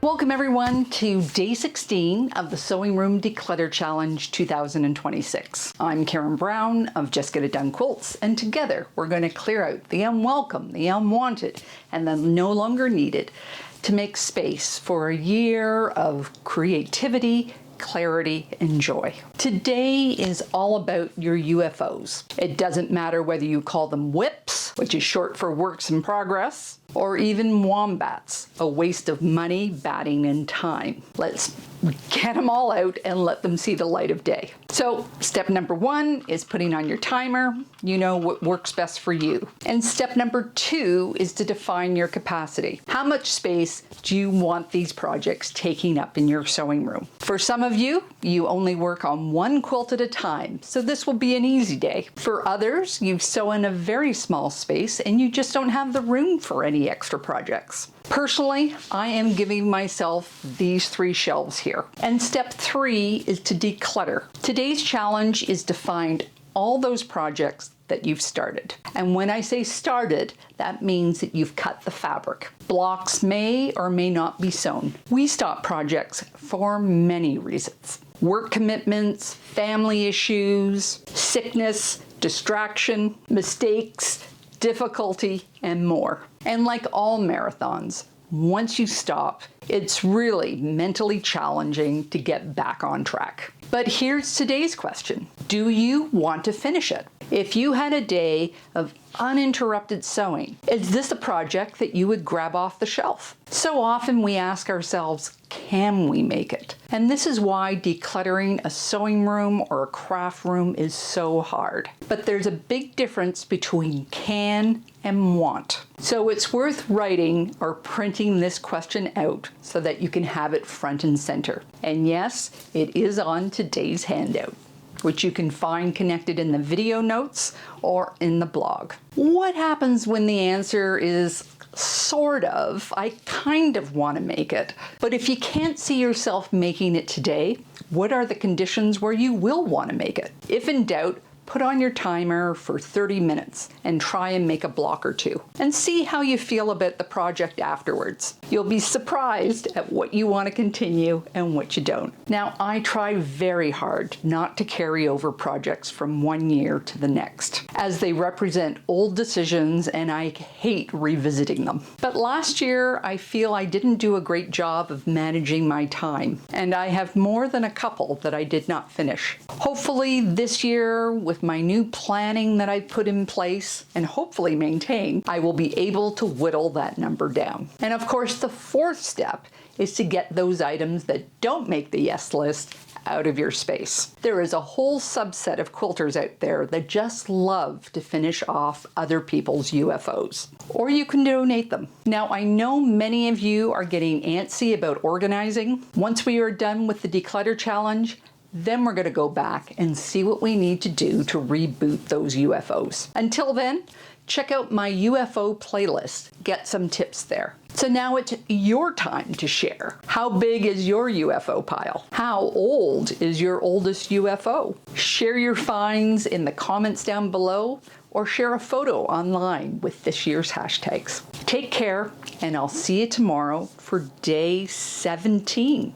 Welcome everyone to day 16 of the Sewing Room Declutter Challenge 2026. I'm Karen Brown of Just Get It Done Quilts, and together we're going to clear out the unwelcome, the unwanted, and the no longer needed to make space for a year of creativity, clarity, and joy. Today is all about your UFOs. It doesn't matter whether you call them WIPs, which is short for works in progress, or even WOMBATS, a waste of money, batting, and time. Let's get them all out and let them see the light of day. So step number 1 is putting on your timer. You know what works best for you. And step number 2 is to define your capacity. How much space do you want these projects taking up in your sewing room? For some of you, you only work on one quilt at a time, so this will be an easy day. For others, you sew in a very small space and you just don't have the room for any extra projects. Personally, I am giving myself these 3 shelves here. And step 3 is to declutter. Today's challenge is to find all those projects that you've started. And when I say started, that means that you've cut the fabric. Blocks may or may not be sewn. We stop projects for many reasons. Work commitments, family issues, sickness, distraction, mistakes, difficulty, and more. And like all marathons, once you stop, it's really mentally challenging to get back on track. But here's today's question. Do you want to finish it? If you had a day of uninterrupted sewing, is this a project that you would grab off the shelf? So often we ask ourselves, can we make it? And this is why decluttering a sewing room or a craft room is so hard. But there's a big difference between can and want. So it's worth writing or printing this question out so that you can have it front and center. And yes, it is on today's handout, which you can find connected in the video notes or in the blog. What happens when the answer is sort of, I kind of want to make it, but if you can't see yourself making it today, what are the conditions where you will want to make it? If in doubt, put on your timer for 30 minutes and try and make a block or 2 and see how you feel about the project afterwards. You'll be surprised at what you want to continue and what you don't. Now, I try very hard not to carry over projects from one year to the next, as they represent old decisions and I hate revisiting them. But last year, I feel I didn't do a great job of managing my time, and I have more than a couple that I did not finish. Hopefully this year, with my new planning that I've put in place and hopefully maintain, I will be able to whittle that number down. And of course, the 4th step is to get those items that don't make the yes list out of your space. There is a whole subset of quilters out there that just love to finish off other people's UFOs, or you can donate them. Now, I know many of you are getting antsy about organizing. Once we are done with the declutter challenge, then we're going to go back and see what we need to do to reboot those UFOs. Until then, check out my UFO playlist. Get some tips there. So now it's your time to share. How big is your UFO pile? How old is your oldest UFO? Share your finds in the comments down below or share a photo online with this year's hashtags. Take care, and I'll see you tomorrow for day 17.